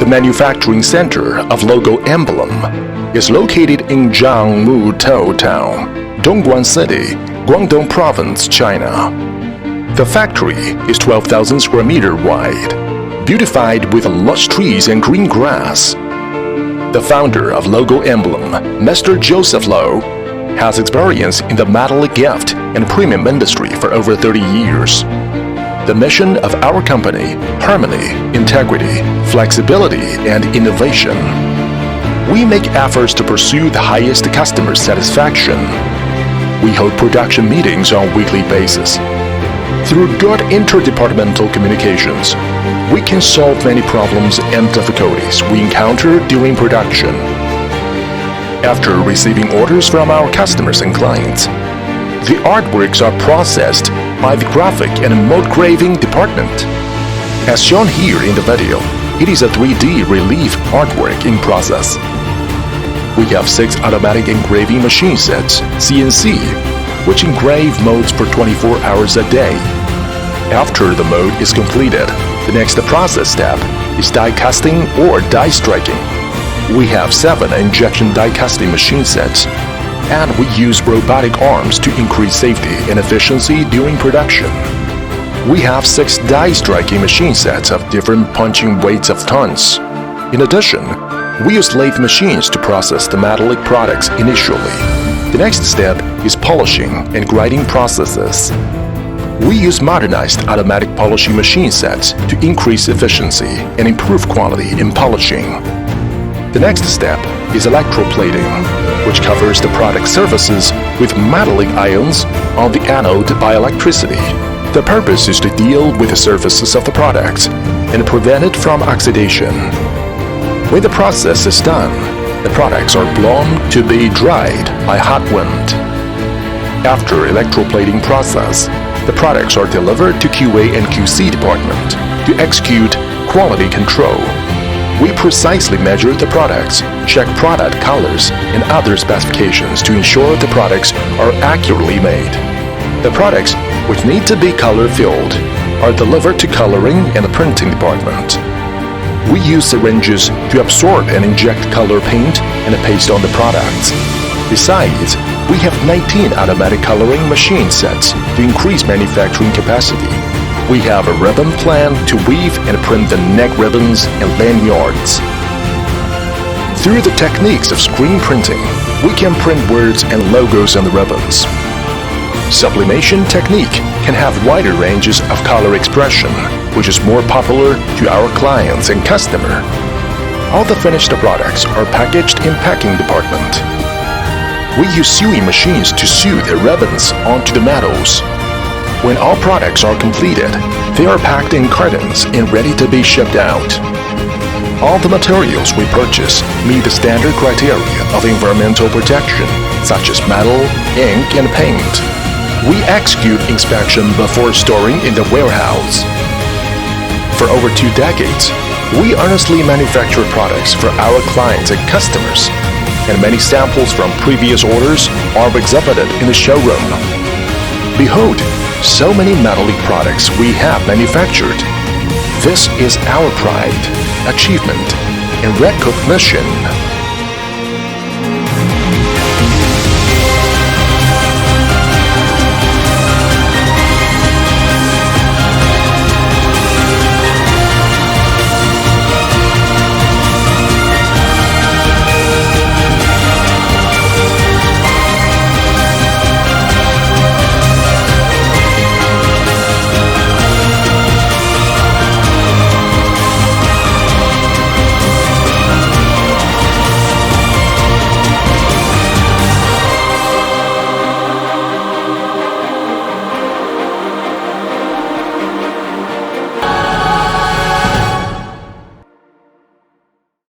manufacturing center of logo Emblem is located in Zhangmutou Town, Dongguan City, Guangdong Province, China. The factory is 12,000 square meter wide, beautified with lush trees and green grass. The founder of logo Emblem, Mr. Joseph Low, has experience in the metallic gift and premium industry for over 30 years. The mission of our company: harmony, integrity, flexibility, and innovation. We make efforts to pursue the highest customer satisfaction. We hold production meetings on a weekly basis. Through good interdepartmental communications, we can solve many problems and difficulties we encounter during production. After receiving orders from our customers and clients, the artworks are processed by the graphic and mold engraving department. As shown here in the video, it is a 3D relief artwork in process. We have 6 automatic engraving machine sets, CNC, which engrave molds for 24 hours a day. After the mold is completed, the next process step is die casting or die striking. We have 7 injection die casting machine sets, and we use robotic arms to increase safety and efficiency during production. We have 6 die striking machine sets of different punching weights of tons. In addition, we use lathe machines to process the metallic products initially. The next step is polishing and grinding processes. We use modernized automatic polishing machine sets to increase efficiency and improve quality in polishing. The next step is electroplating, which covers the product surfaces with metallic ions on the anode by electricity. The purpose is to deal with the surfaces of the products and prevent it from oxidation. When the process is done, the products are blown to be dried by hot wind. After electroplating process, the products are delivered to QA and QC department to execute quality control. We precisely measure the products, check product colors and other specifications to ensure the products are accurately made. The products, which need to be color-filled, are delivered to coloring and the printing department. We use syringes to absorb and inject color paint and paste on the products. Besides, we have 19 automatic coloring machine sets to increase manufacturing capacity. We have a ribbon plan to weave and print the neck ribbons and lanyards. Through the techniques of screen printing, we can print words and logos on the ribbons. Sublimation technique can have wider ranges of color expression, which is more popular to our clients and customer. All the finished products are packaged in packing department. We use sewing machines to sew the ribbons onto the metals. When all products are completed, they are packed in cartons and ready to be shipped out. All the materials we purchase meet the standard criteria of environmental protection, such as metal, ink, and paint. We execute inspection before storing in the warehouse. For over 2 decades, we earnestly manufacture products for our clients and customers, and many samples from previous orders are exhibited in the showroom. Behold, so many metallic products we have manufactured. This is our pride, achievement, and recognition.